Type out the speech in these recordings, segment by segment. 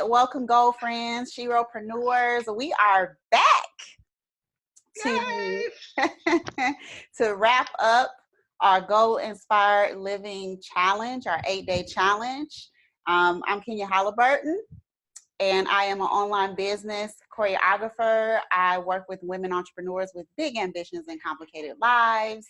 Welcome, goal friends, Sheropreneurs. We are back to to wrap up our goal inspired living challenge, our 8-day challenge. I'm Kenya Halliburton, and I am an online business choreographer. I work with women entrepreneurs with big ambitions and complicated lives,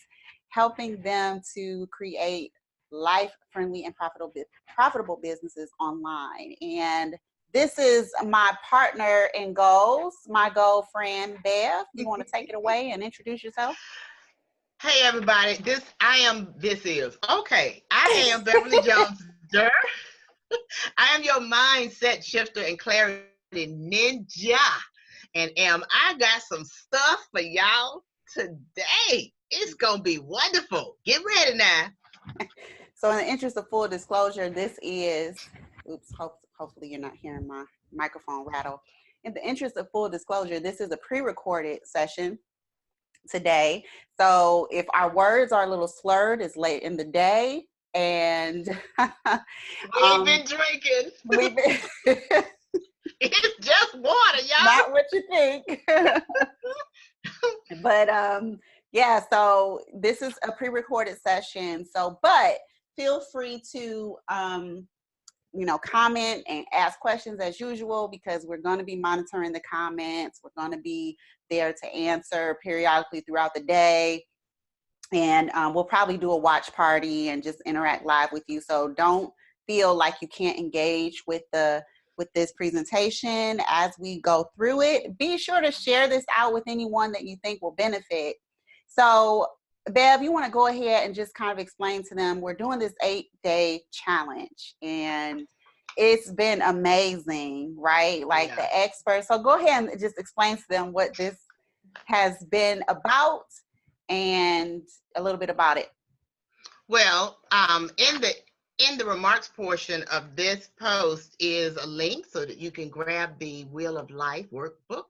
helping them to create life-friendly and profitable businesses online. And this is my partner in goals, my goal friend, Bev. You want to take it away and introduce yourself? Hey everybody, I am Beverly Jones-Durr. I am your mindset shifter and clarity ninja. I got some stuff for y'all today. It's gonna be wonderful. Get ready now. So in the interest of full disclosure, this is, hopefully you're not hearing my microphone rattle. In the interest of full disclosure, this is a pre-recorded session today. So if our words are a little slurred, it's late in the day. And We've been drinking. It's just water, y'all. Not what you think. But yeah, so this is a pre-recorded session. So, but feel free to comment and ask questions as usual, because we're going to be monitoring the comments. We're going to be there to answer periodically throughout the day. And we'll probably do a watch party and just interact live with you. So don't feel like you can't engage with this presentation as we go through it. Be sure to share this out with anyone that you think will benefit. So, Bev, you want to go ahead and just kind of explain to them, we're doing this 8-day challenge and it's been amazing, right? Like the experts. So go ahead and just explain to them what this has been about and a little bit about it. Well, in the remarks portion of this post is a link so that you can grab the Wheel of Life workbook.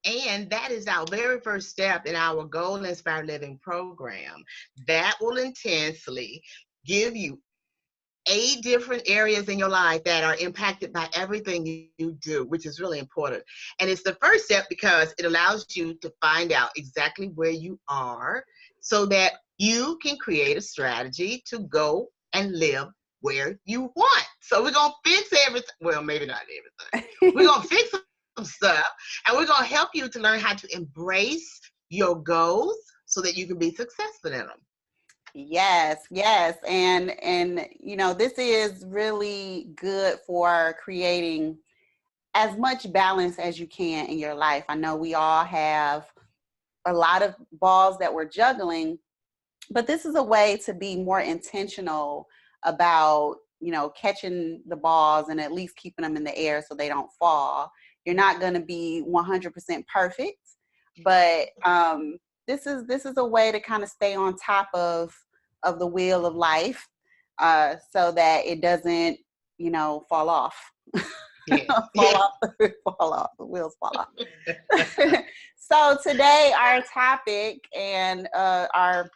And that is our very first step in our Goal Inspired Living program. That will intensely give you 8 different areas in your life that are impacted by everything you do, which is really important. And it's the first step because it allows you to find out exactly where you are so that you can create a strategy to go and live where you want. So we're going to fix everything. Well, maybe not everything. We're going to fix some stuff, and we're going to help you to learn how to embrace your goals so that you can be successful in them. Yes. And this is really good for creating as much balance as you can in your life. I know we all have a lot of balls that we're juggling, but this is a way to be more intentional about, catching the balls and at least keeping them in the air so they don't fall. You're not going to be 100% perfect, but this is a way to kind of stay on top of the wheel of life, so that it doesn't, fall off. Fall off. The wheels fall off. So today our topic and our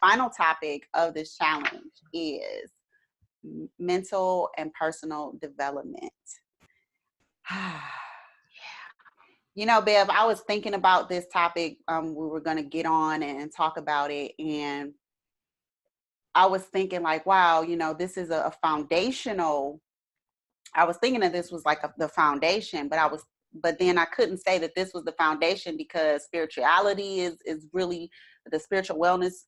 final topic of this challenge is mental and personal development. Bev, I was thinking about this topic. We were going to get on and talk about it. And I was thinking like, wow, this is a foundational. I was thinking that this was like the foundation, but then I couldn't say that this was the foundation because spirituality is really, the spiritual wellness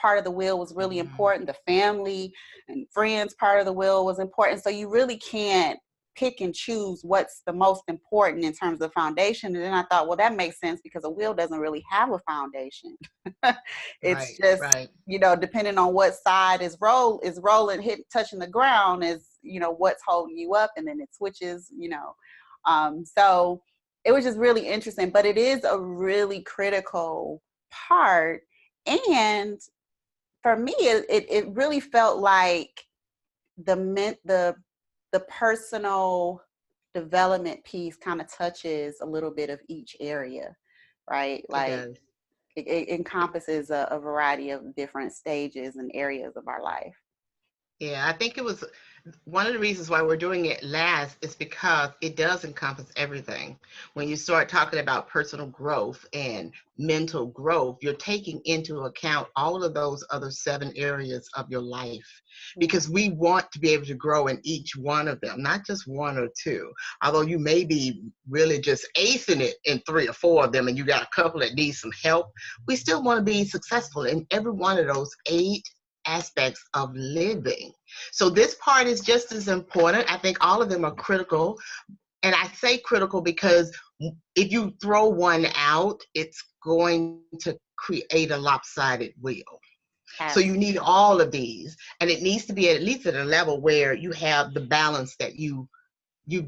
part of the wheel was really important. The family and friends part of the wheel was important. So you really can't pick and choose what's the most important in terms of foundation. And then I thought, well, that makes sense because a wheel doesn't really have a foundation. It's depending on what side is rolling, touching the ground is, what's holding you up, and then it switches, so it was just really interesting, but it is a really critical part. And for me, it really felt like the personal development piece kind of touches a little bit of each area, right? Like it encompasses a variety of different stages and areas of our life. Yeah, I think it was one of the reasons why we're doing it last is because it does encompass everything. When you start talking about personal growth and mental growth, you're taking into account all of those other 7 areas of your life, Yeah. because we want to be able to grow in each one of them, not just one or two. Although you may be really just acing it in 3 or 4 of them and you got a couple that need some help, we still want to be successful in every one of those 8 aspects of living. So this part is just as important. I think all of them are critical. And I say critical because if you throw one out, it's going to create a lopsided wheel. So you need all of these. And it needs to be at least at a level where you have the balance that you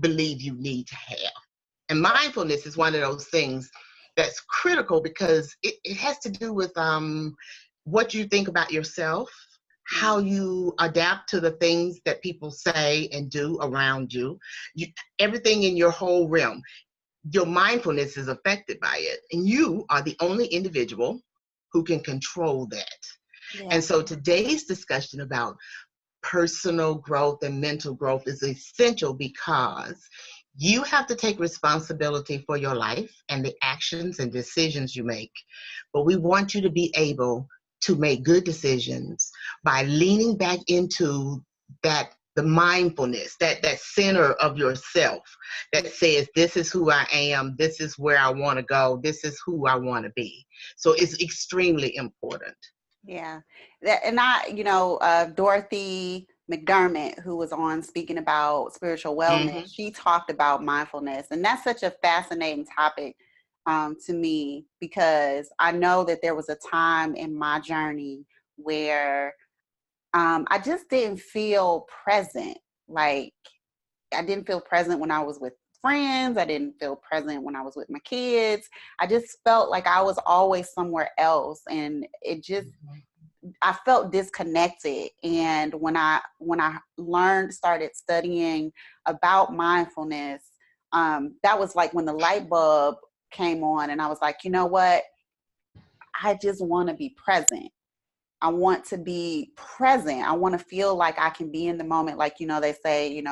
believe you need to have. And mindfulness is one of those things that's critical because it has to do with what you think about yourself, how you adapt to the things that people say and do around you, everything in your whole realm. Your mindfulness is affected by it. And you are the only individual who can control that. Yeah. And so today's discussion about personal growth and mental growth is essential because you have to take responsibility for your life and the actions and decisions you make. But we want you to be able to make good decisions by leaning back into the mindfulness, that center of yourself that says, this is who I am, this is where I want to go, this is who I want to be. So it's extremely important. Yeah. And Dorothy McDermott, who was on speaking about spiritual wellness, Mm-hmm. she talked about mindfulness. And that's such a fascinating topic to me, because I know that there was a time in my journey where I just didn't feel present. Like, I didn't feel present when I was with friends. I didn't feel present when I was with my kids. I just felt like I was always somewhere else. And I felt disconnected. And when I started studying about mindfulness, that was like when the light bulb came on, and I was like, you know what? I just want to be present. I want to be present. I want to feel like I can be in the moment. Like, they say,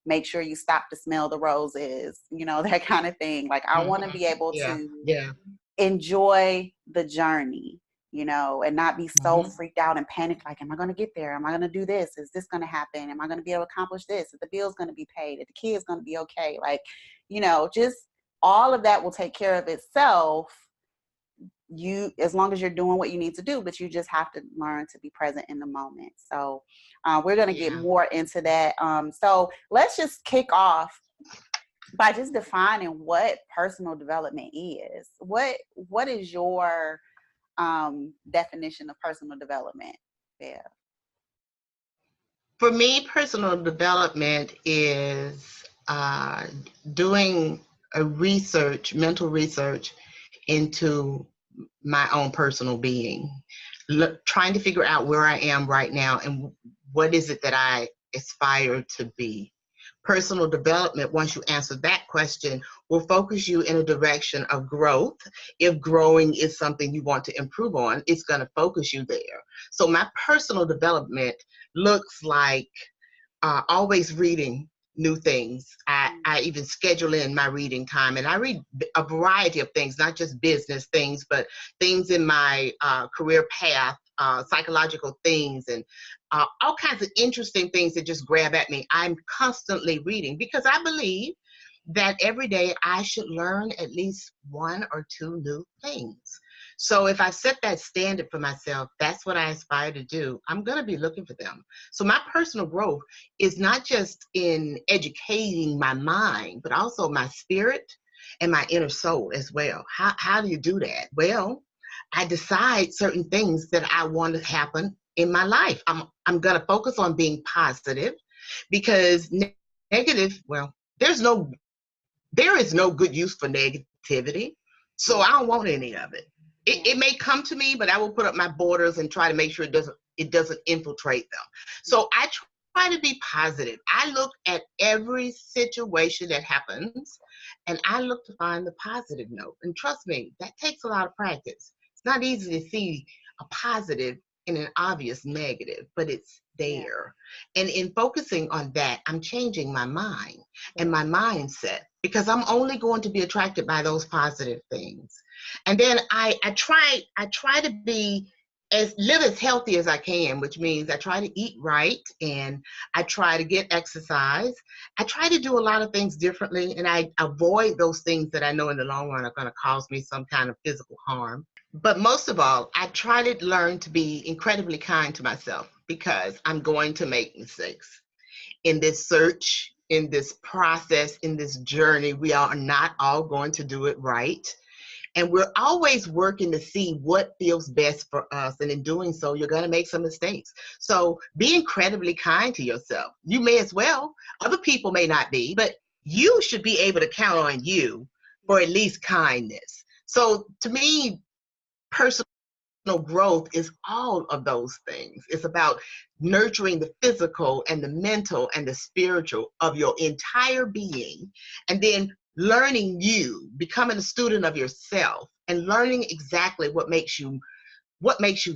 make sure you stop to smell the roses, that kind of thing. Like, I want to be able Yeah, to yeah. enjoy the journey, and not be so Mm-hmm. freaked out and panicked. Like, am I going to get there? Am I going to do this? Is this going to happen? Am I going to be able to accomplish this? Is the bill's going to be paid? Is the kid's going to be okay? Like, just all of that will take care of itself, as long as you're doing what you need to do, but you just have to learn to be present in the moment. So we're going to get Yeah. more into that. So let's just kick off by just defining what personal development is. What is your definition of personal development? Yeah. For me, personal development is doing a mental research into my own personal being, trying to figure out where I am right now and what is it that I aspire to be. Personal development, once you answer that question, will focus you in a direction of growth. If growing is something you want to improve on, it's going to focus you there. So my personal development looks like always reading new things. I even schedule in my reading time, and I read a variety of things, not just business things, but things in my career path, psychological things, and all kinds of interesting things that just grab at me. I'm constantly reading because I believe that every day I should learn at least 1 or 2 new things. So if I set that standard for myself, that's what I aspire to do. I'm going to be looking for them. So my personal growth is not just in educating my mind, but also my spirit and my inner soul as well. How do you do that? Well, I decide certain things that I want to happen in my life. I'm going to focus on being positive because negative, well, there is no good use for negativity. So I don't want any of it. It may come to me, but I will put up my borders and try to make sure it doesn't infiltrate them. So I try to be positive. I look at every situation that happens and I look to find the positive note. And trust me, that takes a lot of practice. It's not easy to see a positive in an obvious negative, but it's Yeah. there. And in focusing on that, I'm changing my mind and Yeah. my mindset, because I'm only going to be attracted by those positive things. And then I try to be live as healthy as I can, which means I try to eat right, and I try to get exercise. I try to do a lot of things differently, and I avoid those things that I know in the long run are going to cause me some kind of physical harm. But most of all, I try to learn to be incredibly kind to myself, because I'm going to make mistakes in this search, in this process, in this journey. We are not all going to do it right. And we're always working to see what feels best for us. And in doing so, you're going to make some mistakes. So be incredibly kind to yourself. You may as well. Other people may not be, but you should be able to count on you for at least kindness. So to me, personal growth is all of those things. It's about nurturing the physical and the mental and the spiritual of your entire being, and then learning you, becoming a student of yourself, and learning exactly what makes you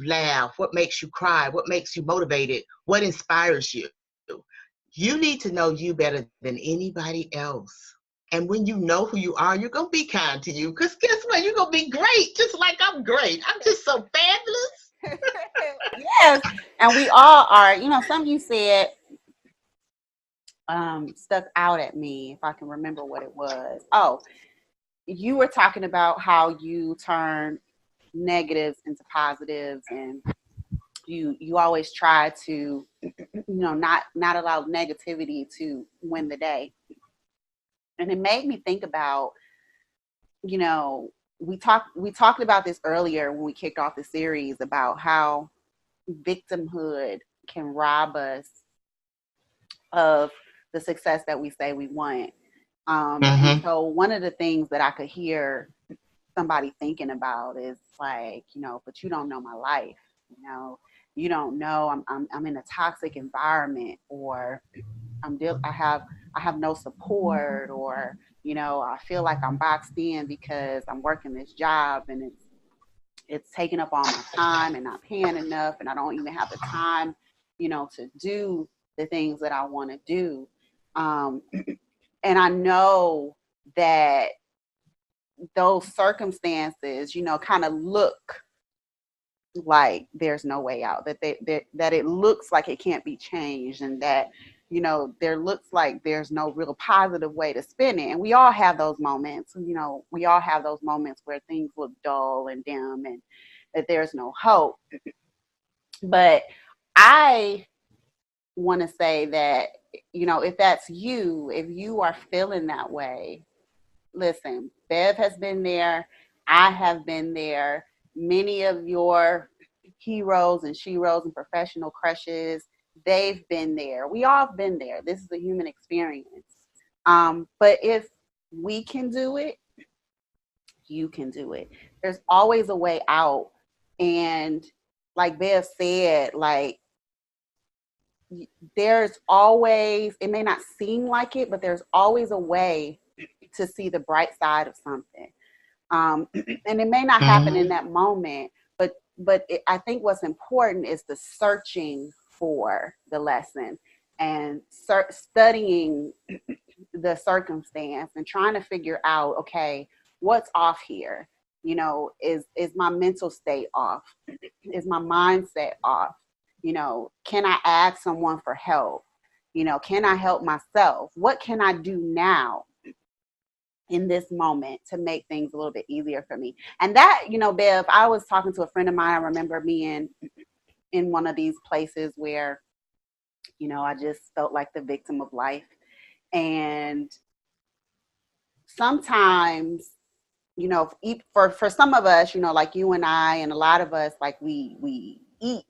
laugh, what makes you cry, what makes you motivated, what inspires you. You need to know you better than anybody else. And when you know who you are, you're going to be kind to you. Because guess what? You're going to be great, just like I'm great. I'm just so fabulous. Yes. And we all are, something you said stuck out at me, if I can remember what it was. Oh, you were talking about how you turn negatives into positives, and you always try to not allow negativity to win the day. And it made me think about, you know we talked about this earlier when we kicked off the series, about how victimhood can rob us of the success that we say we want. And Mm-hmm. so one of the things that I could hear somebody thinking about is like, but you don't know my life. You don't know I'm in a toxic environment, or I have no support, or I feel like I'm boxed in because I'm working this job, and it's taking up all my time and not paying enough, and I don't even have the time to do the things that I want to do. um, and I know that those circumstances kind of look like there's no way out, that it looks like it can't be changed, and that there looks like there's no real positive way to spin it. And we all have those moments. We all have those moments where things look dull and dim, and that there's no hope. But I want to say that if that's you, if you are feeling that way, listen, Bev has been there. I have been there. Many of your heroes and sheroes and professional crushes, they've been there. We all have been there. This is a human experience. But if we can do it, you can do it. There's always a way out. And like Bev said, like, there's always, it may not seem like it, but there's always a way to see the bright side of something. And it may not happen in Mm-hmm. that moment, but I think what's important is the searching for the lesson, and studying the circumstance, and trying to figure out, okay, what's off here. Is my mental state off? Is my mindset off? Can I ask someone for help? Can I help myself? What can I do now in this moment to make things a little bit easier for me? And that, Bev, I was talking to a friend of mine. I remember being in one of these places where, I just felt like the victim of life. And sometimes, for some of us, like you and I, and a lot of us, like we eat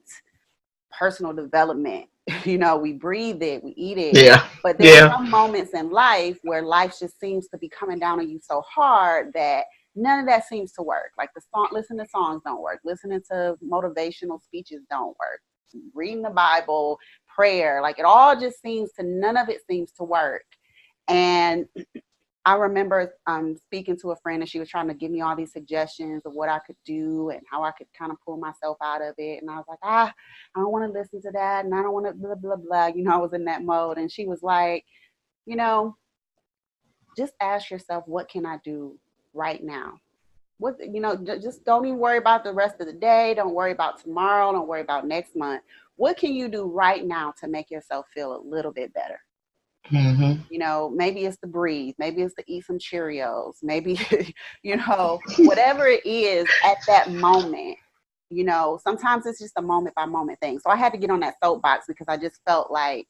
personal development. We breathe it, we eat it. Yeah. But there's Yeah. some moments in life where life just seems to be coming down on you so hard that none of that seems to work. Like the song, listening to songs don't work. Listening to motivational speeches don't work. Reading the Bible, prayer, like it all just seems to, none of it seems to work. And I remember speaking to a friend, and she was trying to give me all these suggestions of what I could do and how I could kind of pull myself out of it. And I was like, I don't want to listen to that, and I don't want to blah blah blah. I was in that mode, and she was like, you know, just ask yourself, what can I do right now? Just don't even worry about the rest of the day. Don't worry about tomorrow. Don't worry about next month. What can you do right now to make yourself feel a little bit better? Mm-hmm. Maybe it's to breathe, maybe it's to eat some Cheerios, maybe, whatever it is at that moment. Sometimes it's just a moment by moment thing. So I had to get on that soapbox because I just felt like,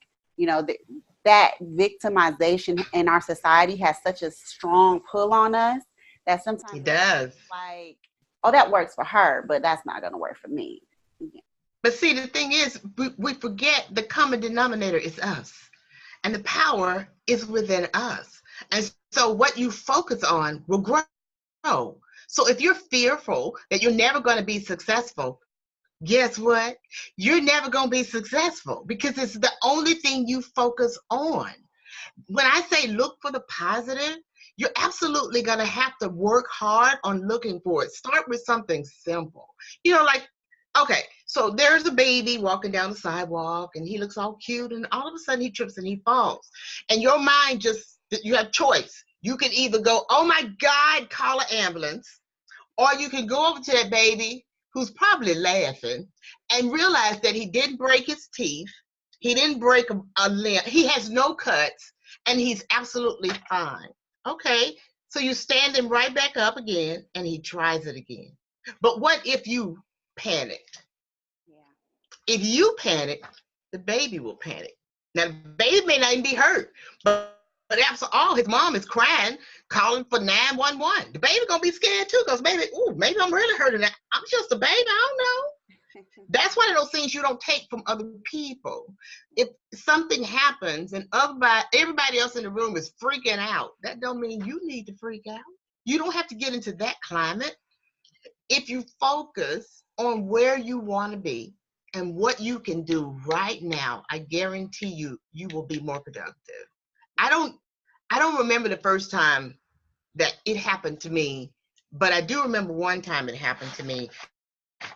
that victimization in our society has such a strong pull on us that sometimes It does. like, oh, that works for her, but that's not going to work for me. But see, the thing is, we forget the common denominator is us. And the power is within us. And so what you focus on will grow. So if you're fearful that you're never going to be successful, guess what? You're never going to be successful because it's the only thing you focus on. When I say look for the positive, you're absolutely going to have to work hard on looking for it. Start with something simple. Okay, so there's a baby walking down the sidewalk and he looks all cute, and all of a sudden he trips and he falls. And your mind you have choice. You can either go, oh my God, call an ambulance, or you can go over to that baby who's probably laughing and realize that he didn't break his teeth. He didn't break a limb. He has no cuts and he's absolutely fine. Okay, so you stand him right back up again and he tries it again. But what if you panicked? Yeah. If you panic, the baby will panic. Now, the baby may not even be hurt, but after all, his mom is crying, calling for 911. The baby gonna be scared too, because maybe I'm really hurting. I'm just a baby. I don't know. That's one of those things you don't take from other people. If something happens and everybody else in the room is freaking out, that don't mean you need to freak out. You don't have to get into that climate. If you focus on where you want to be and what you can do right now, I guarantee you will be more productive. I don't remember the first time that it happened to me, but I do remember one time it happened to me.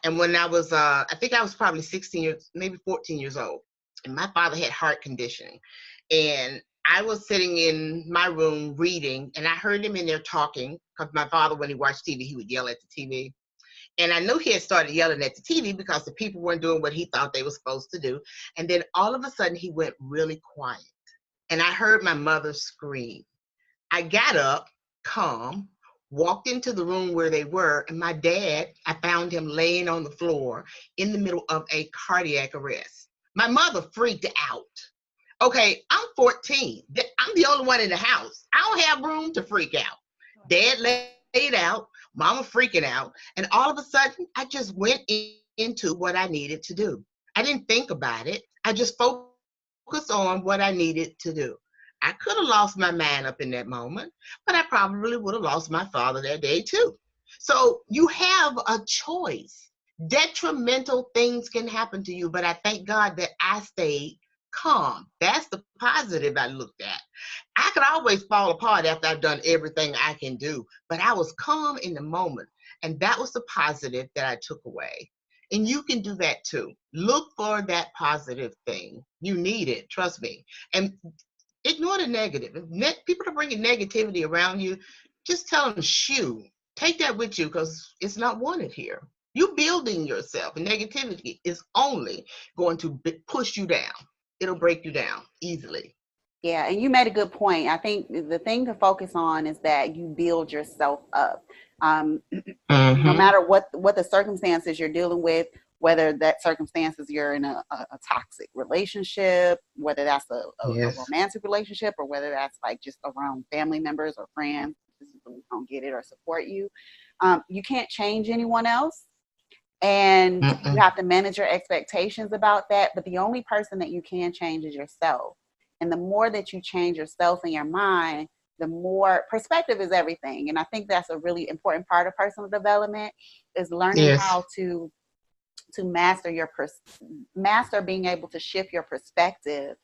And when I was, I think I was probably 16 years, maybe 14 years old. And my father had heart conditioning. And I was sitting in my room reading, and I heard him in there talking, because my father, when he watched TV, he would yell at the TV. And I knew he had started yelling at the TV because the people weren't doing what he thought they were supposed to do. And then all of a sudden, he went really quiet. And I heard my mother scream. I got up, calm, walked into the room where they were, and my dad, I found him laying on the floor in the middle of a cardiac arrest. My mother freaked out. Okay, I'm 14. I'm the only one in the house. I don't have room to freak out. Dad laid out, mama freaking out, and all of a sudden, I just went into what I needed to do. I didn't think about it. I just focused on what I needed to do. I could have lost my mind up in that moment, but I probably would have lost my father that day too. So you have a choice. Detrimental things can happen to you, but I thank God that I stayed calm. That's the positive I looked at. I could always fall apart after I've done everything I can do, but I was calm in the moment. And that was the positive that I took away. And you can do that too. Look for that positive thing. You need it, trust me. And ignore the negative. If people are bringing negativity around you, just tell them, shoo, take that with you because it's not wanted here. You're building yourself. And negativity is only going to push you down. It'll break you down easily. Yeah, and you made a good point. I think the thing to focus on is that you build yourself up. No matter what the circumstances you're dealing with, whether that circumstances you're in a toxic relationship, whether that's a romantic relationship, or whether that's like just around family members or friends who don't get it or support you, you can't change anyone else. And you have to manage your expectations about that. But the only person that you can change is yourself. And the more that you change yourself and your mind, the more perspective is everything. And I think that's a really important part of personal development is learning how to master master being able to shift your perspective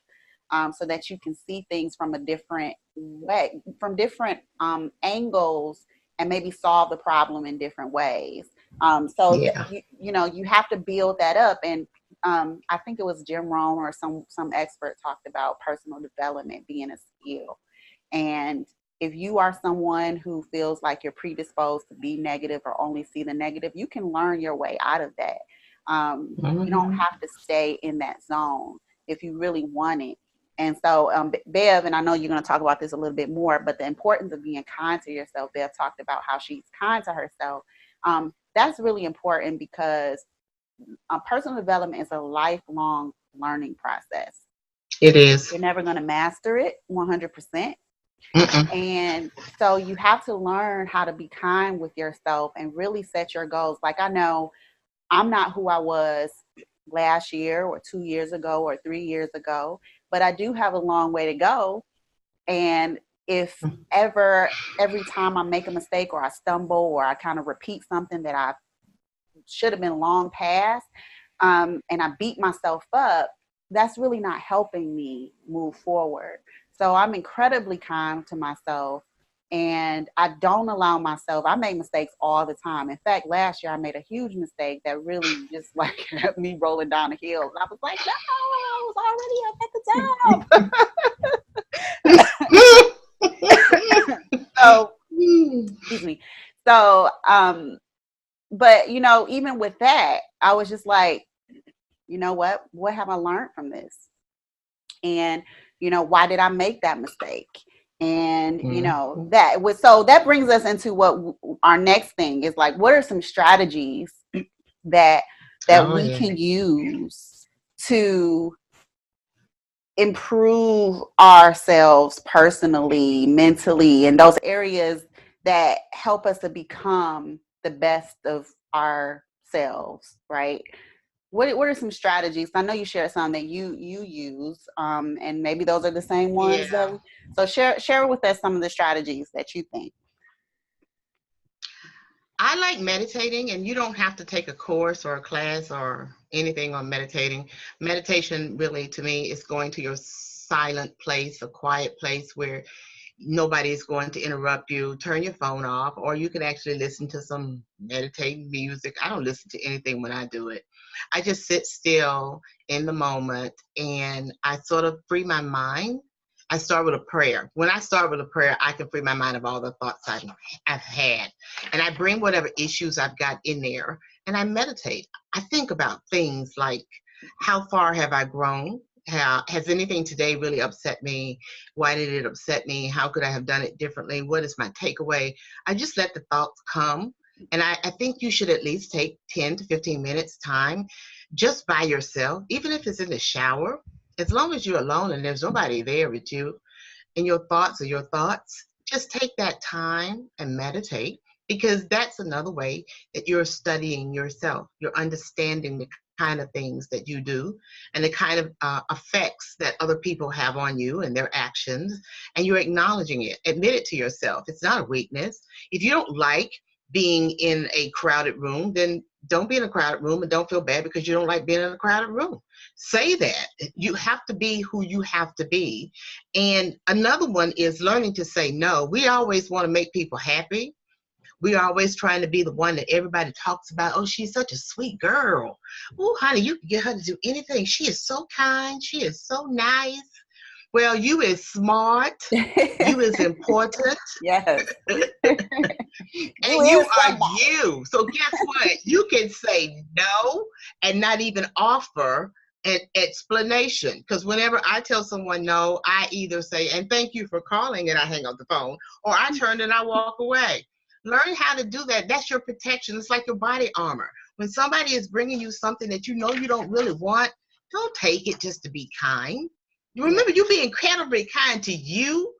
so that you can see things from a different way, from different angles, and maybe solve the problem in different ways. Yeah. You have to build that up. And I think it was Jim Rohn or some expert talked about personal development being a skill. And if you are someone who feels like you're predisposed to be negative or only see the negative, you can learn your way out of that. You don't have to stay in that zone if you really want it. And so, Bev, and I know you're going to talk about this a little bit more, but the importance of being kind to yourself. Bev talked about how she's kind to herself. That's really important because personal development is a lifelong learning process. It is. You're never going to master it 100%. Mm-mm. And so you have to learn how to be kind with yourself and really set your goals. Like, I know I'm not who I was last year or 2 years ago or 3 years ago, but I do have a long way to go. And if ever, every time I make a mistake or I stumble or I kind of repeat something that I should have been long past, and I beat myself up, that's really not helping me move forward. So I'm incredibly kind to myself, and I don't allow myself. I make mistakes all the time. In fact, last year I made a huge mistake that really just like kept me rolling down the hill. And I was like, no, I was already up at the top. So, excuse me. So, but even with that, I was just like, you know what have I learned from this? And why did I make that mistake? And so that brings us into what our next thing is, like, what are some strategies that Oh, we yeah. can use to improve ourselves personally, mentally, in those areas that help us to become the best of ourselves, right? What are some strategies? I know you shared some that you use, and maybe those are the same ones. Yeah. So share with us some of the strategies that you think. I like meditating, and you don't have to take a course or a class or anything on meditating. Meditation really, to me, is going to your silent place, a quiet place where nobody is going to interrupt you. Turn your phone off, or you can actually listen to some meditating music. I don't listen to anything when I do it. I just sit still in the moment, and I sort of free my mind. I start with a prayer. When I start with a prayer, I can free my mind of all the thoughts I've had. And I bring whatever issues I've got in there, and I meditate. I think about things like, how far have I grown? Has anything today really upset me? Why did it upset me? How could I have done it differently? What is my takeaway? I just let the thoughts come. And I think you should at least take 10 to 15 minutes time just by yourself, even if it's in the shower, as long as you're alone and there's nobody there with you, and your thoughts are your thoughts. Just take that time and meditate, because that's another way that you're studying yourself. You're understanding the kind of things that you do and the kind of effects that other people have on you and their actions, and you're acknowledging it. Admit it to yourself. It's not a weakness. If you don't like being in a crowded room, then don't be in a crowded room, and don't feel bad because you don't like being in a crowded room. Say that. You have to be who you have to be. And another one is learning to say no. We always want to make people happy. We're always trying to be the one that everybody talks about. Oh, she's such a sweet girl. Oh, honey, you can get her to do anything. She is so kind. She is so nice. Well, you is smart. You is important. Yes. And you are you. So guess what? You can say no and not even offer an explanation. Because whenever I tell someone no, I either say, and thank you for calling, and I hang up the phone, or I turn and I walk away. Learn how to do that. That's your protection. It's like your body armor. When somebody is bringing you something that you know you don't really want, don't take it just to be kind. Remember, you be incredibly kind to you,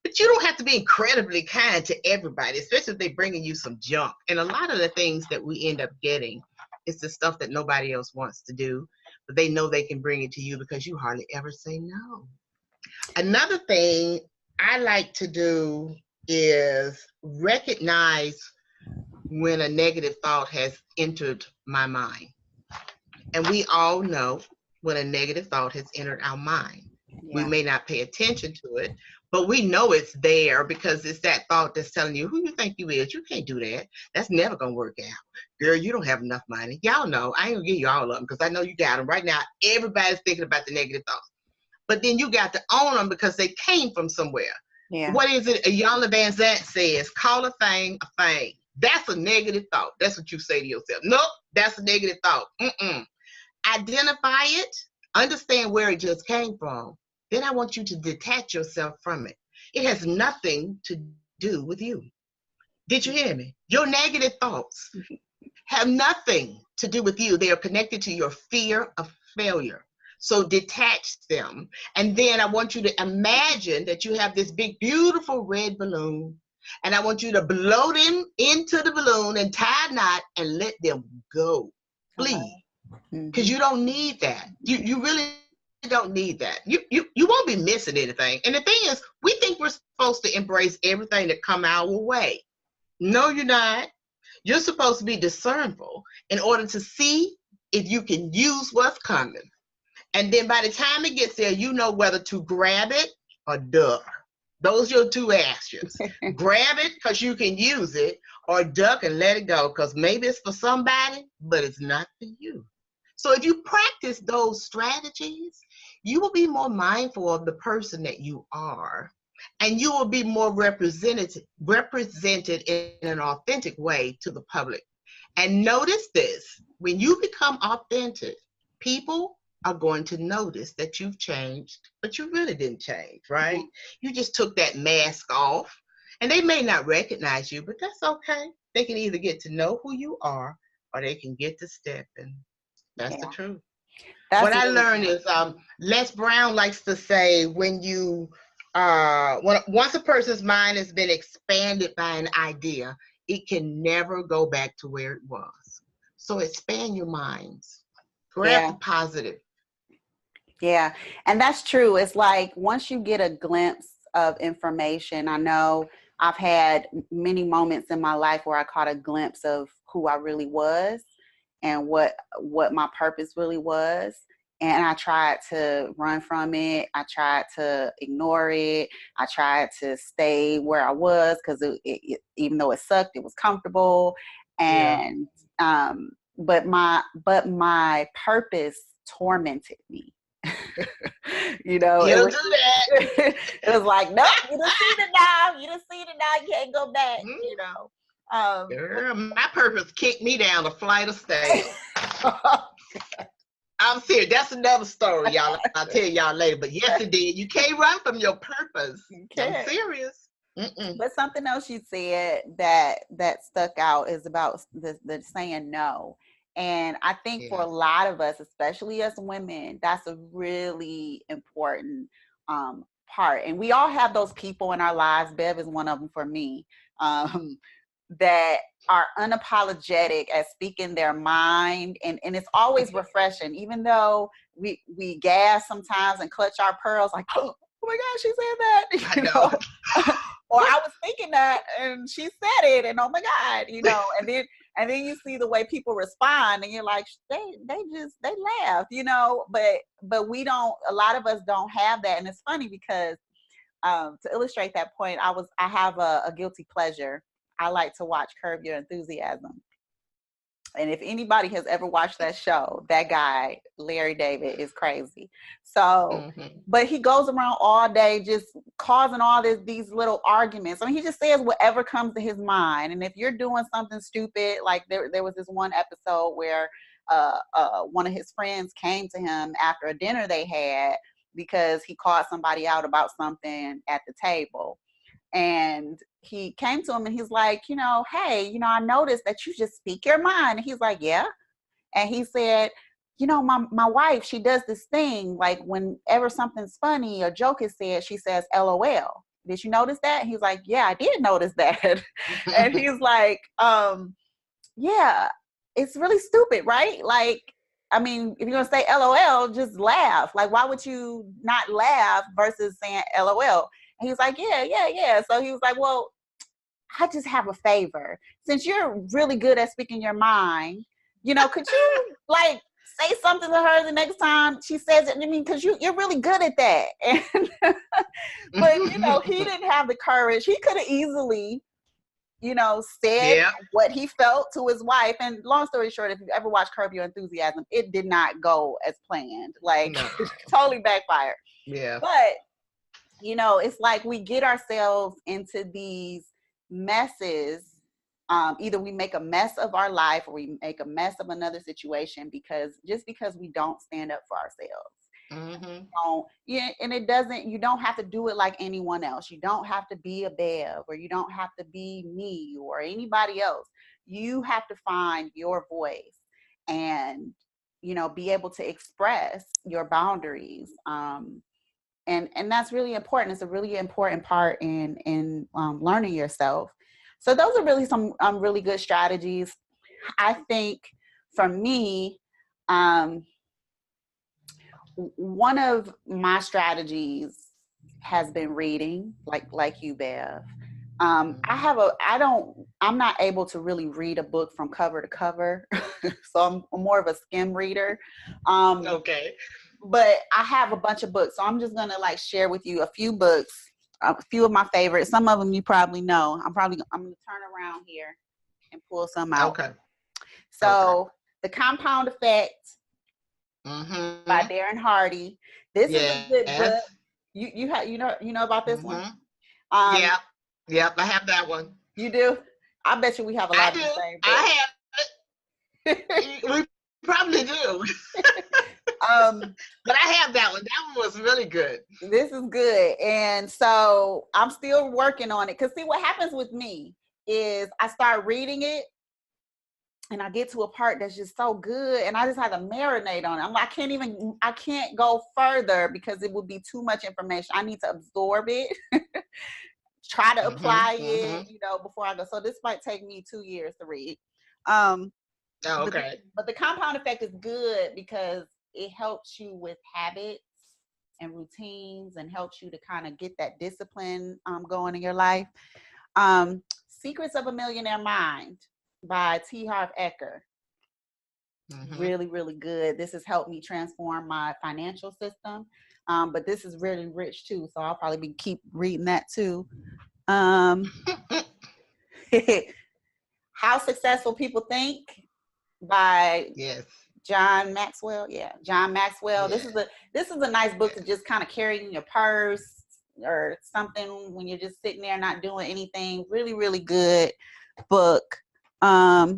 but you don't have to be incredibly kind to everybody, especially if they're bringing you some junk. And a lot of the things that we end up getting is the stuff that nobody else wants to do, but they know they can bring it to you because you hardly ever say no. Another thing I like to do is recognize when a negative thought has entered my mind. And we all know when a negative thought has entered our mind. We Yeah. may not pay attention to it, but we know it's there because it's that thought that's telling you who you think you is. You can't do that. That's never going to work out. Girl, you don't have enough money. Y'all know. I ain't going to give you all of them because I know you got them. Right now, everybody's thinking about the negative thoughts. But then you got to own them because they came from somewhere. Yeah. What is it? Iyanla Vanzant says, call a thing a thing. That's a negative thought. That's what you say to yourself. Nope, that's a negative thought. Identify it, understand where it just came from. Then I want you to detach yourself from it. It has nothing to do with you. Did you hear me? Your negative thoughts have nothing to do with you. They are connected to your fear of failure. So detach them. And then I want you to imagine that you have this big, beautiful red balloon. And I want you to blow them into the balloon and tie a knot and let them go. Please. Because you don't need that. You really don't need that. You won't be missing anything. And the thing is, we think we're supposed to embrace everything that come our way. No, you're not. You're supposed to be discernible in order to see if you can use what's coming. And then by the time it gets there, you know whether to grab it or duck. Those are your two actions. Grab it because you can use it, or duck and let it go because maybe it's for somebody, but it's not for you. So if you practice those strategies, you will be more mindful of the person that you are, and you will be more represented in an authentic way to the public. And notice this, when you become authentic, people are going to notice that you've changed, but you really didn't change, right? You just took that mask off, and they may not recognize you, but that's okay. They can either get to know who you are, or they can get to step in. That's the truth. What I learned is Les Brown likes to say when once a person's mind has been expanded by an idea, it can never go back to where it was. So expand your minds. Grab the positive. Yeah, and that's true. It's like once you get a glimpse of information, I know I've had many moments in my life where I caught a glimpse of who I really was and what my purpose really was. And I tried to run from it. I tried to ignore it. I tried to stay where I was because even though it sucked, it was comfortable. And but my purpose tormented me. You know, It'll do that. It was like, nope, you done seen it now. You done seen it now. You can't go back. You know. Girl, my purpose kicked me down a flight of stairs. I'm serious. That's another story, y'all. I'll tell y'all later. But yes, it did. You can't run from your purpose. I'm serious. But something else you said that stuck out is about the saying no. And I think for a lot of us, especially as women, that's a really important part. And we all have those people in our lives. Bev is one of them for me. That are unapologetic at speaking their mind, and it's always refreshing, even though we gas sometimes and clutch our pearls like, oh my God, she said that, you know. Or I was thinking that and she said it, and oh my God, you know. And then you see the way people respond, and you're like, they laughed, you know. But we don't. A lot of us don't have that, and it's funny because to illustrate that point, I have a guilty pleasure. I like to watch Curb Your Enthusiasm. And if anybody has ever watched that show, that guy, Larry David, is crazy. So, but he goes around all day just causing all these little arguments. I mean, he just says whatever comes to his mind. And if you're doing something stupid, like there was this one episode where one of his friends came to him after a dinner they had because he caught somebody out about something at the table. And he came to him and he's like, you know, hey, you know, I noticed that you just speak your mind. And he's like, yeah. And he said, you know, my wife, she does this thing, like whenever something's funny or joke is said, she says, LOL. Did you notice that? He's like, yeah, I did notice that. And he's like, yeah, it's really stupid, right? Like, I mean, if you're going to say LOL, just laugh. Like, why would you not laugh versus saying LOL? And he was like, yeah. So he was like, well, I just have a favor. Since you're really good at speaking your mind, you know, could you like say something to her the next time she says it. I mean, because you're really good at that. And but he didn't have the courage. He could have easily, said Yeah. what he felt to his wife. And long story short, if you ever watch Curb Your Enthusiasm, it did not go as planned. Like, No. totally backfired. Yeah. But it's like we get ourselves into these messes. Either we make a mess of our life or we make a mess of another situation because we don't stand up for ourselves. Mm-hmm. And you don't have to do it like anyone else. You don't have to be a Bev, or you don't have to be me or anybody else. You have to find your voice and, be able to express your boundaries. And that's really important. It's a really important part in learning yourself. So those are really some really good strategies. I think for me, one of my strategies has been reading, like you, Bev. I'm not able to really read a book from cover to cover, so I'm more of a skim reader. Okay. But I have a bunch of books, so I'm just gonna share with you a few books, a few of my favorites. Some of them you probably know. I'm gonna turn around here and pull some out. Okay. So, The Compound Effect by Mm-hmm. Darren Hardy. This is a good Yes. book. You know about this one? Yep. Yep. I have that one. You do? I bet you we have a I lot do. of the same I books. have it. We probably do. But I have that one. That one was really good. This is good. And so I'm still working on it. Because see, what happens with me is I start reading it and I get to a part that's just so good and I just have to marinate on it. I'm like, I can't go further because it would be too much information. I need to absorb it, try to apply it, before I go. So this might take me 2 years to read. Okay. But the Compound Effect is good because it helps you with habits and routines and helps you to kind of get that discipline going in your life. Secrets of a Millionaire Mind by T. Harv Eker. Really, really good. This has helped me transform my financial system. But this is really rich too, so I'll probably keep reading that too. How Successful People Think by John Maxwell. Yeah, John Maxwell. Yeah. This is a nice book to just kind of carry in your purse or something when you're just sitting there not doing anything. Really, really good book. I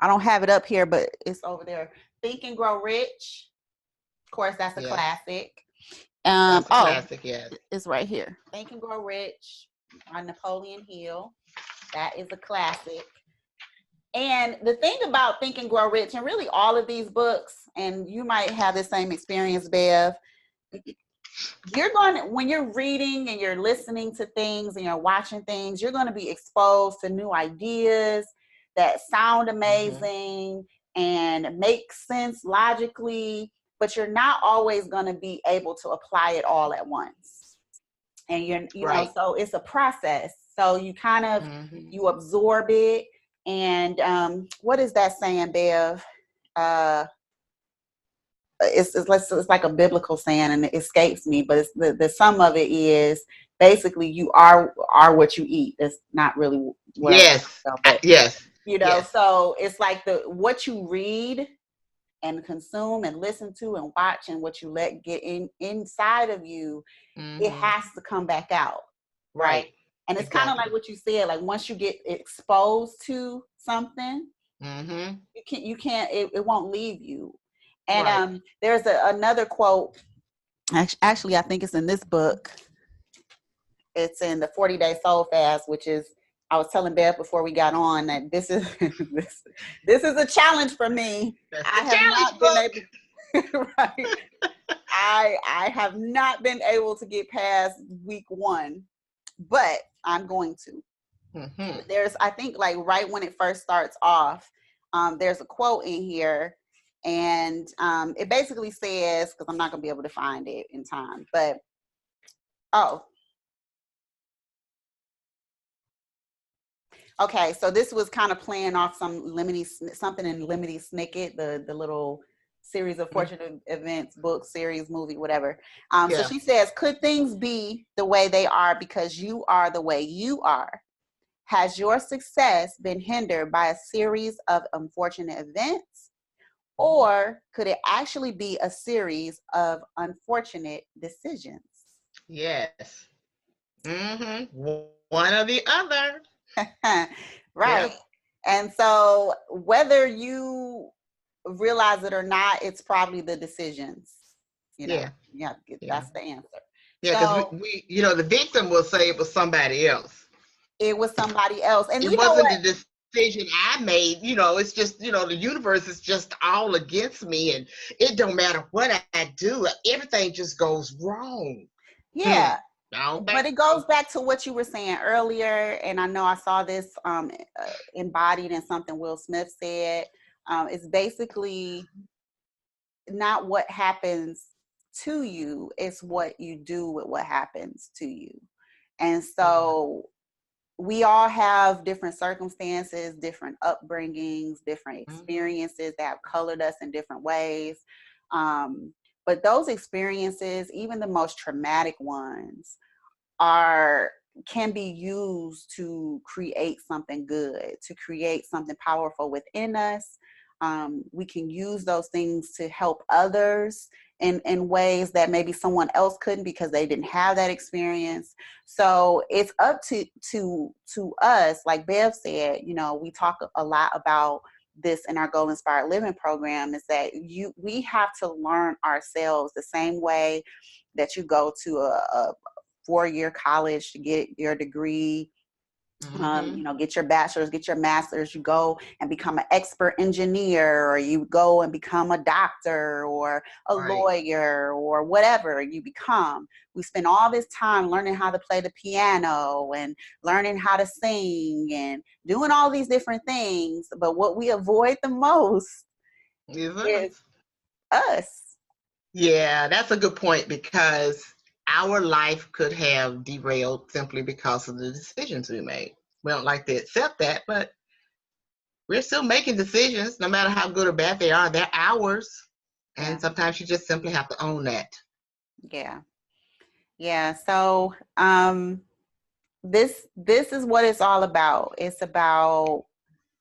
don't have it up here, but it's over there. Think and Grow Rich. Of course, that's a classic. That's a classic, yes. It's right here. Think and Grow Rich by Napoleon Hill. That is a classic. And the thing about Think and Grow Rich, and really all of these books, and you might have the same experience, Bev, when you're reading and you're listening to things and you're watching things, you're going to be exposed to new ideas that sound amazing and make sense logically, but you're not always going to be able to apply it all at once. And so it's a process. So you kind of, you absorb it. And what is that saying, Bev? It's like a biblical saying, and it escapes me, but it's the sum of it is basically you are what you eat. It's not really what so it's like what you read and consume and listen to and watch and what you let get inside of you, it has to come back out. Right. And it's kind of like what you said, like once you get exposed to something, you can't, it won't leave you. And there's another quote, actually I think it's in this book. It's in the 40-Day Soul Fast, which is, I was telling Beth before we got on that this is this is a challenge for me. I have not been able to get past week 1, but I'm going to. There's, I think, like right when it first starts off, there's a quote in here, and it basically says, because I'm not going to be able to find it in time, but okay, so this was kind of playing off something in Lemony Snicket, the little series of fortunate events, book, series, movie, whatever. So Yeah. she says, could things be the way they are because you are the way you are? Has your success been hindered by a series of unfortunate events? Or could it actually be a series of unfortunate decisions? Yes. One or the other. Right. Yeah. And so whether you realize it or not, it's probably the decisions. Yeah. Yeah, Yeah. that's the answer. Yeah, because So we, the victim will say it was somebody else. it was somebody else. And It you know wasn't what? the decision I made. It's just, the universe is just all against me, and it don't matter what I do. Everything just goes wrong. Yeah. I don't think But it so. goes back to what you were saying earlier. And I know I saw this embodied in something Will Smith said. It's basically not what happens to you, it's what you do with what happens to you. And Yeah. so we all have different circumstances, different upbringings, different Mm-hmm. experiences that have colored us in different ways. But those experiences, even the most traumatic ones, are can be used to create something good, to create something powerful within us. We can use those things to help others in ways that maybe someone else couldn't because they didn't have that experience. So it's up to us, like Bev said, we talk a lot about this in our Goal Inspired Living program, is that we have to learn ourselves the same way that you go to a 4-year college to get your degree, Mm-hmm. get your bachelor's, get your master's, you go and become an expert engineer, or you go and become a doctor or a Right. lawyer or whatever you become. We spend all this time learning how to play the piano and learning how to sing and doing all these different things. But what we avoid the most Is is us. us. Yeah, that's a good point, because our life could have derailed simply because of the decisions we made. We don't like to accept that, but we're still making decisions, no matter how good or bad they are. They're ours. Yeah. And sometimes you just simply have to own that. Yeah. Yeah. So this is what it's all about. It's about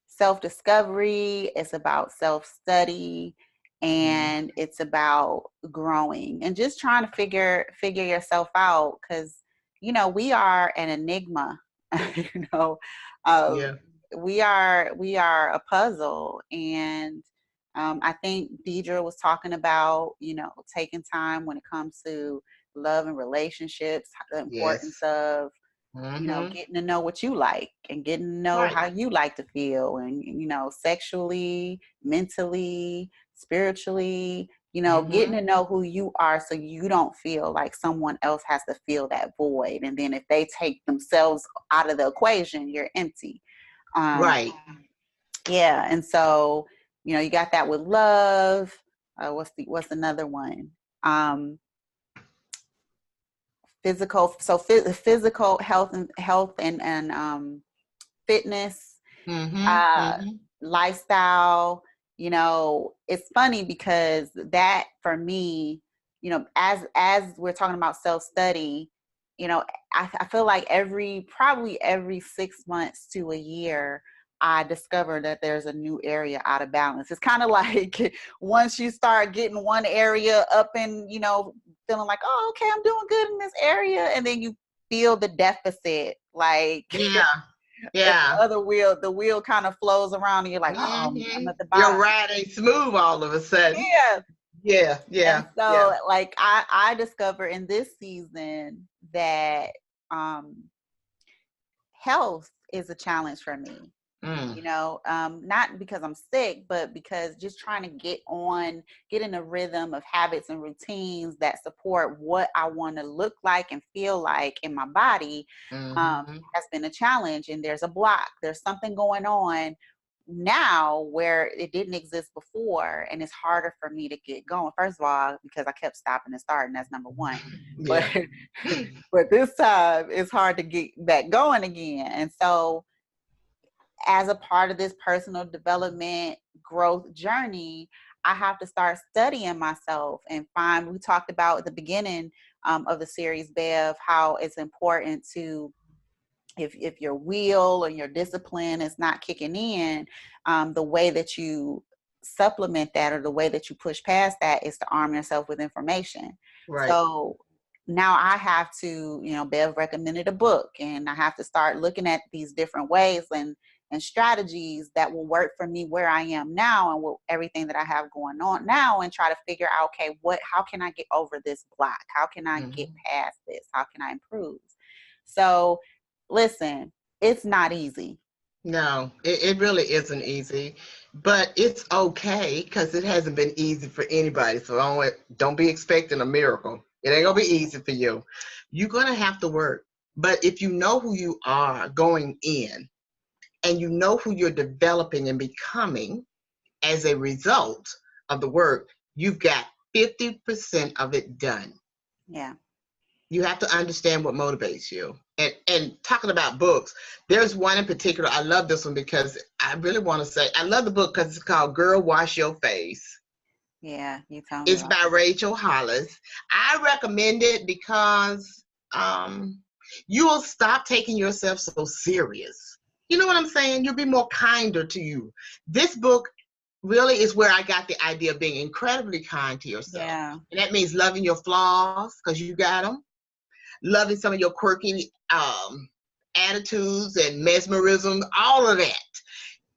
self-discovery, it's about self-study, Mm. and it's about growing and just trying to figure yourself out, because we are an enigma. you know um, Yeah. we are a puzzle. And I think Deidre was talking about taking time when it comes to love and relationships, the importance Yes. of Mm-hmm. getting to know what you like and getting to know Right. how you like to feel, and sexually, mentally, spiritually, getting Mm-hmm. to know who you are, so you don't feel like someone else has to fill that void. And then if they take themselves out of the equation, you're empty. um Right. yeah. And so you got that with love. What's another one? um Physical health and fitness, Mm-hmm. uh, Mm-hmm. lifestyle. It's funny because that for me, as we're talking about self-study, you know, I feel like probably every 6 months to a year, I discover that there's a new area out of balance. It's kind of like once you start getting one area up and, feeling like, oh, okay, I'm doing good in this area. And then you feel the deficit, like Yeah. that Yeah. the wheel kind of flows around and you're like, oh, I'm Mm-hmm. at the Your bottom. ride ain't smooth all of a sudden. Yeah. Yeah. And Yeah. Yeah. so like I discover in this season that um health is a challenge for me. Mm. Not because I'm sick, but because just trying to get in a rhythm of habits and routines that support what I want to look like and feel like in my body, Mm-hmm. has been a challenge. And there's a block. There's something going on now where it didn't exist before, and it's harder for me to get going. First of all, because I kept stopping and starting. That's number one. But Yeah. but this time it's hard to get back going again. And so as a part of this personal development growth journey, I have to start studying myself and find, we talked about at the beginning of the series, Bev, how it's important to, if your will or your discipline is not kicking in, the way that you supplement that, or the way that you push past that, is to arm yourself with information. Right. So now I have to, Bev recommended a book, and I have to start looking at these different ways and strategies that will work for me where I am now, and with everything that I have going on now, and try to figure out, okay, how can I get over this block? How can I get past this? How can I improve? So listen, it's not easy. No, it really isn't easy, but it's okay because it hasn't been easy for anybody. So don't be expecting a miracle. It ain't gonna be easy for you. You're gonna have to work. But if you know who you are going in, and you know who you're developing and becoming as a result of the work, you've got 50% of it done. Yeah. You have to understand what motivates you. And talking about books, there's one in particular. I love this one because I really want to say I love the book because it's called Girl Wash Your Face. Yeah, you told me It's about by Rachel Hollis. I recommend it because you will stop taking yourself so serious. You know what I'm saying? You'll be more kinder to you. This book really is where I got the idea of being incredibly kind to yourself. Yeah. And that means loving your flaws because you got them, loving some of your quirky attitudes and mesmerism, all of that.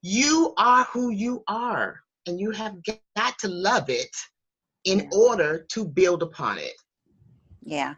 You are who you are, and you have got to love it in order to build upon it. Yeah.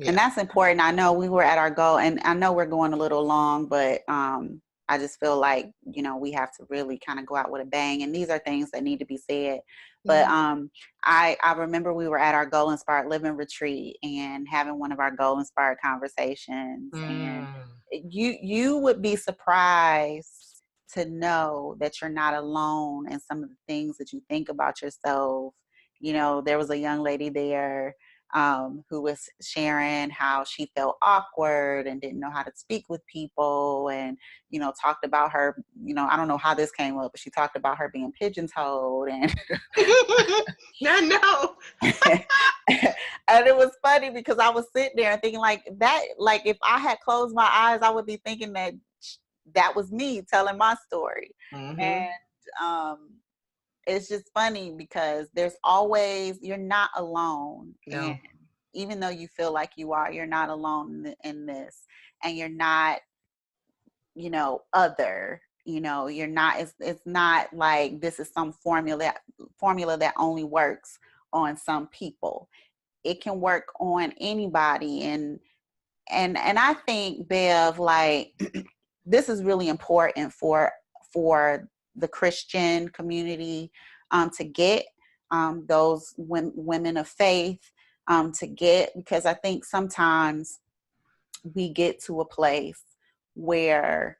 And that's important. I know we were at our goal, and I know we're going a little long, but I just feel like, we have to really kind of go out with a bang. And these are things that need to be said. But I remember we were at our Goal Inspired Living retreat and having one of our Goal Inspired conversations. And you would be surprised to know that you're not alone in some of the things that you think about yourself. There was a young lady there who was sharing how she felt awkward and didn't know how to speak with people, and talked about her, I don't know how this came up, but she talked about her being pigeon-toed, and I know. And it was funny because I was sitting there and thinking like if I had closed my eyes, I would be thinking that was me telling my story. And it's just funny because you're not alone. No. And even though you feel like you are, you're not alone in this. And you're not, other, you're not, it's not like this is some formula that only works on some people. It can work on anybody. And I think, Bev, like this is really important for the Christian community to get those women of faith to get, because I think sometimes we get to a place where,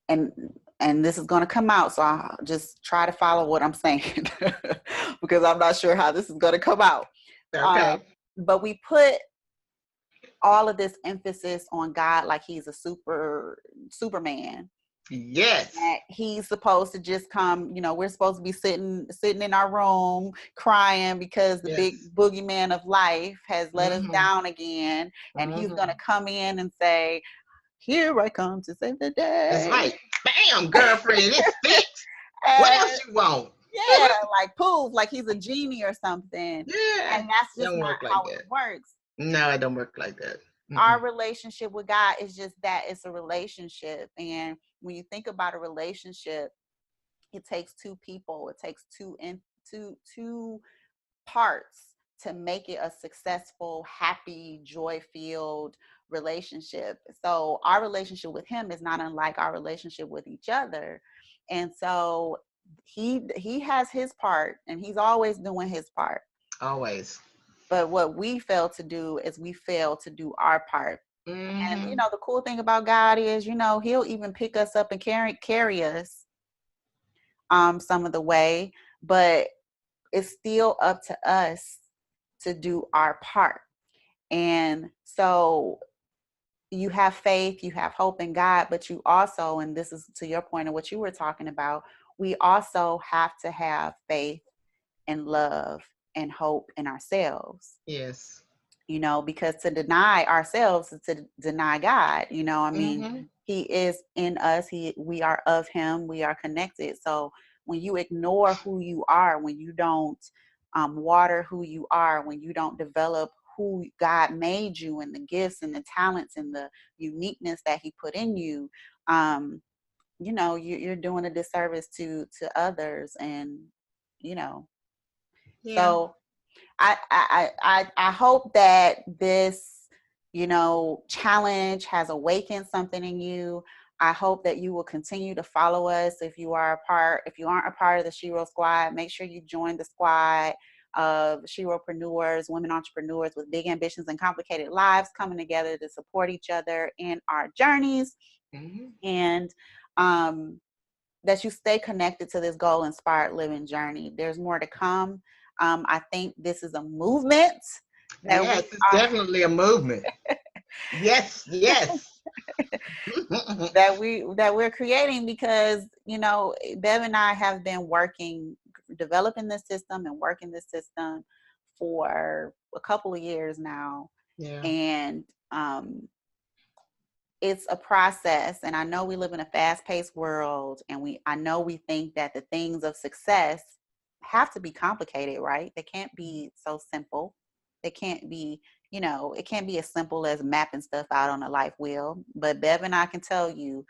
and this is going to come out, so I'll just try to follow what I'm saying because I'm not sure how this is going to come out. Okay. But we put all of this emphasis on God like he's a Superman. Yes. That he's supposed to just come, we're supposed to be sitting in our room crying because the big boogeyman of life has let us down again. And he's going to come in and say, here I come to save the day. That's right. Bam, girlfriend, it's fixed. What else you want? Yeah, like poof, like he's a genie or something. Yeah. And that's just don't not work like how that. it works. No, it don't work like that. Our relationship with God is just that. It's a relationship. And when you think about a relationship, it takes two people. It takes two parts to make it a successful, happy, joy-filled relationship. So our relationship with him is not unlike our relationship with each other. And so he has his part, and he's always doing his part. Always. But what we fail to do is we fail to do our part. And the cool thing about God is, he'll even pick us up and carry us some of the way, but it's still up to us to do our part. And so you have faith, you have hope in God, but you also, and this is to your point of what you were talking about, we also have to have faith and love and hope in ourselves. Yes. You know, because to deny ourselves is to deny God. You know, I mean, Mm-hmm. He is in us. We are of Him. We are connected. So when you ignore who you are, when you don't water who you are, when you don't develop who God made you and the gifts and the talents and the uniqueness that He put in you, you know, you're doing a disservice to others, and you know, Yeah. so I hope that this, you know, challenge has awakened something in you. I hope that you will continue to follow us. If you aren't a part of the Shero Squad, make sure you join the squad of Sheropreneurs, women entrepreneurs with big ambitions and complicated lives, coming together to support each other in our journeys. Mm-hmm. And that you stay connected to this goal inspired living journey. There's more to come. I think this is a movement that Yes, we it's definitely a movement. Yes, yes. that we're creating, because you know, Bev and I have been developing this system and working this system for a couple of years now, Yeah. and it's a process. And I know we live in a fast-paced world, and I know we think that the things of success have to be complicated, right? They can't be so simple. They can't be, you know, it can't be as simple as mapping stuff out on a life wheel. But Bev and I can tell you,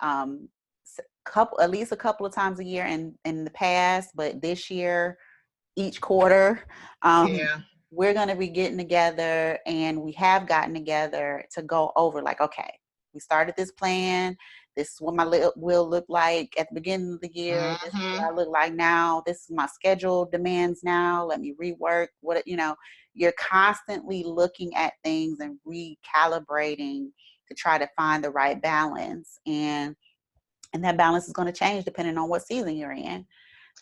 um, at least a couple of times a year in the past, but this year, each quarter, Yeah. we're going to be getting together, and we have gotten together to go over, like, okay, we started this plan. This is what my will look like at the beginning of the year. This is Mm-hmm. what I look like now. This is my schedule demands now. Let me rework what, you know, you're constantly looking at things and recalibrating to try to find the right balance. And that balance is going to change depending on what season you're in.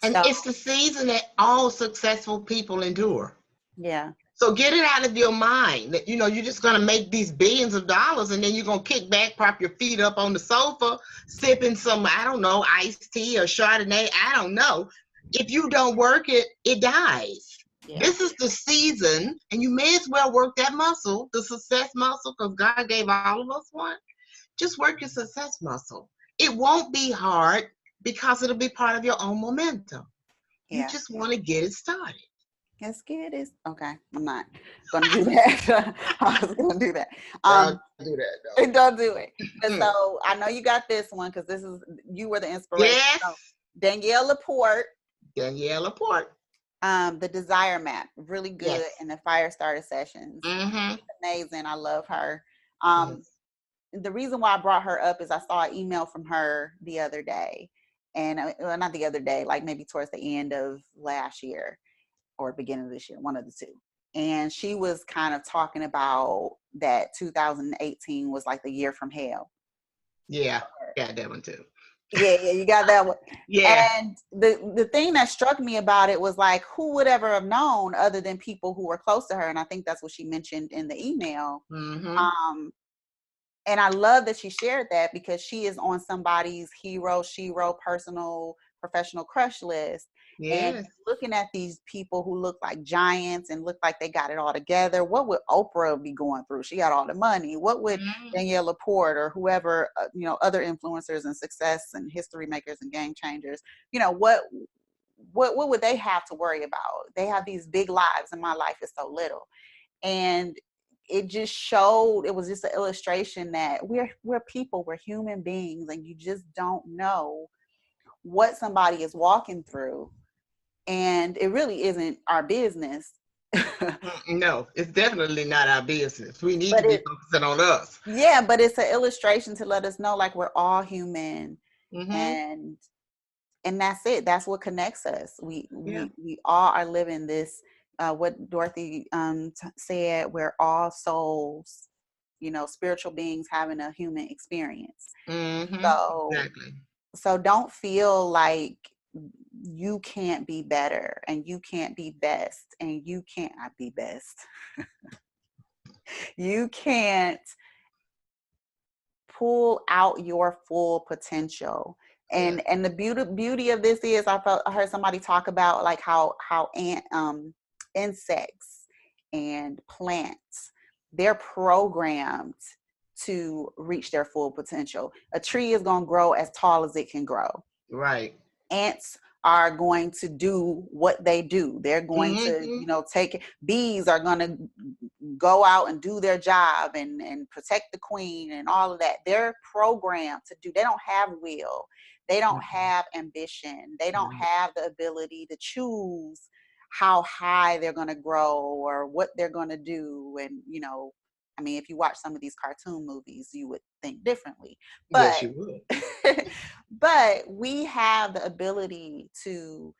And So, it's the season that all successful people endure. yeah. So get it out of your mind that, you know, you're just going to make these billions of dollars and then you're going to kick back, prop your feet up on the sofa, sipping some, I don't know, iced tea or Chardonnay. I don't know. If you don't work it, it dies. Yeah. This is the season, and you may as well work that muscle, the success muscle, because God gave all of us one. Just work your success muscle. It won't be hard because it'll be part of your own momentum. You Yeah. just want to get it started. Let's get it. Okay, I'm not gonna do that. I was gonna do that. Don't Um, do that, don't do it. But though. so I know you got this one, because you were the inspiration. Yes, So Danielle Laporte, Danielle Laporte. the Desire Map, really good Yes. in the fire starter sessions. Mm-hmm. She's amazing. I love her. Um, Yes. the reason why I brought her up is I saw an email from her the other day, and well, not the other day, like maybe towards the end of last year or beginning of this year, one of the two. And she was kind of talking about that 2018 was like the year from hell. Yeah, got that one too. Yeah, you got that one. Yeah. And the thing that struck me about it was like, who would ever have known other than people who were close to her? And I think that's what she mentioned in the email. Mm-hmm. Um, and I love that she shared that, because she is on somebody's hero, shero, personal, professional crush list. And Yes. looking at these people who look like giants and look like they got it all together, what would Oprah be going through? She got all the money. What would Mm-hmm. Danielle Laporte or whoever, you know, other influencers and success and history makers and game changers, you know, what would they have to worry about? They have these big lives, and my life is so little. And it just showed, it was just an illustration that we're people, we're human beings, and you just don't know what somebody is walking through, and it really isn't our business. No, it's definitely not our business. We need to But be focusing on us. yeah, but it's an illustration to let us know, like, we're all human, Mm-hmm. and that's it. That's what connects us. we Yeah. we we all are living this, what Dorothy said, we're all souls, you know, spiritual beings having a human experience. Mm-hmm. So Exactly. don't feel like you can't be better, and you can't be best, and you can't not be best. You can't pull out your full potential And the beauty of this is I heard somebody talk about like how insects and plants, they're programmed to reach their full potential. A tree is going to grow as tall as it can grow. Right. Ants are going to do what they do. They're going to, bees are going to go out and do their job and protect the queen and all of that. They're programmed to do. They don't have will. They don't have ambition. They don't have the ability to choose how high they're going to grow or what they're going to do. And, I mean, if you watch some of these cartoon movies, you would think differently. But, yes, you would. But we have the ability to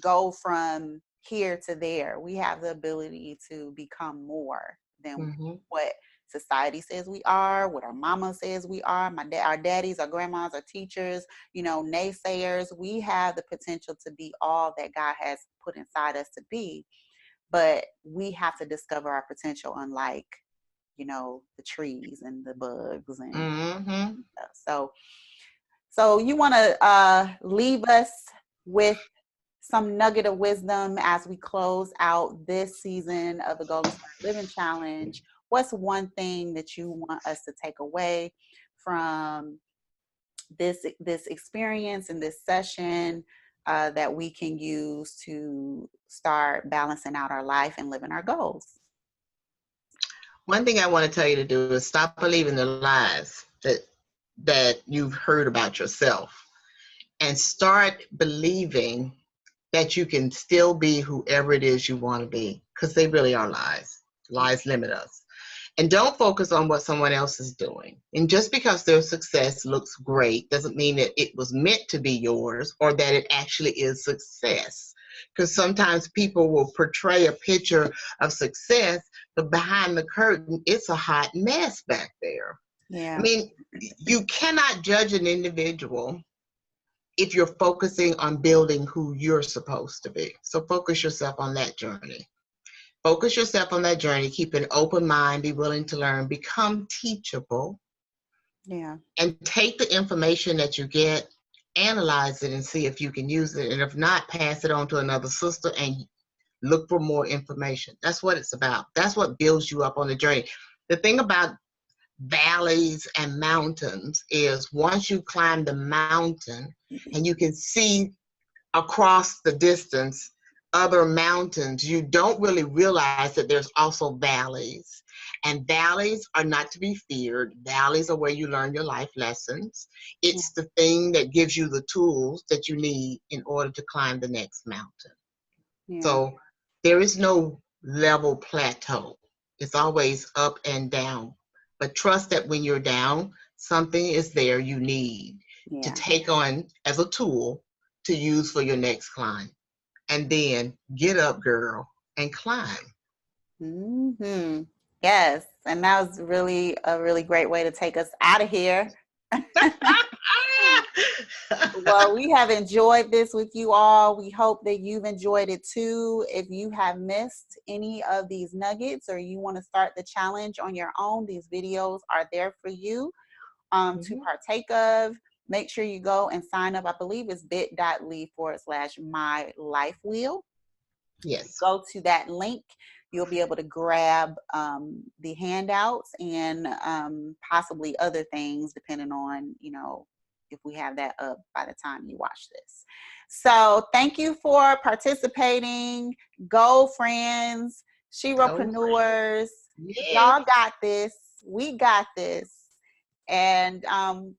go from here to there. We have the ability to become more than what society says we are, what our mama says we are, our daddies, our grandmas, our teachers, naysayers. We have the potential to be all that God has put inside us to be, but we have to discover our potential, unlike, the trees and the bugs and stuff. So you want to leave us with some nugget of wisdom as we close out this season of the Golden Star Living Challenge. What's one thing that you want us to take away from this experience and this session that we can use to start balancing out our life and living our goals? One thing I want to tell you to do is stop believing the lies that you've heard about yourself, and start believing that you can still be whoever it is you want to be, because they really are lies. Lies limit us. And don't focus on what someone else is doing. And just because their success looks great doesn't mean that it was meant to be yours or that it actually is success. Because sometimes people will portray a picture of success, but behind the curtain, it's a hot mess back there. Yeah. I mean, you cannot judge an individual if you're focusing on building who you're supposed to be. So focus yourself on that journey. Focus yourself on that journey. Keep an open mind. Be willing to learn. Become teachable. Yeah. And take the information that you get, analyze it, and see if you can use it. And if not, pass it on to another sister and look for more information. That's what it's about. That's what builds you up on the journey. The thing about valleys and mountains is once you climb the mountain and you can see across the distance other mountains, you don't really realize that there's also valleys. And valleys are not to be feared. Valleys are where you learn your life lessons. It's the thing that gives you the tools that you need in order to climb the next mountain. So there is no level plateau. It's always up and down. But trust that when you're down, something is there you need to take on as a tool to use for your next climb. And then get up, girl, and climb. Yes. And that was really a really great way to take us out of here. Well, we have enjoyed this with you all. We hope that you've enjoyed it too. If you have missed any of these nuggets or you want to start the challenge on your own, these videos are there for you to partake of. Make sure you go and sign up. I believe it's bit.ly/mylifewheel. Yes. Go to that link. You'll be able to grab the handouts and possibly other things, depending on, if we have that up by the time you watch this. So thank you for participating. Go friends, Sheropreneurs. Y'all got this. We got this. And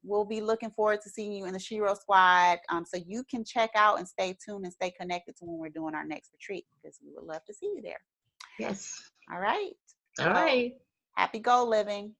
we'll be looking forward to seeing you in the Shero Squad. So you can check out and stay tuned and stay connected to when we're doing our next retreat, because we would love to see you there. Yes. All right. All right. Happy goal living.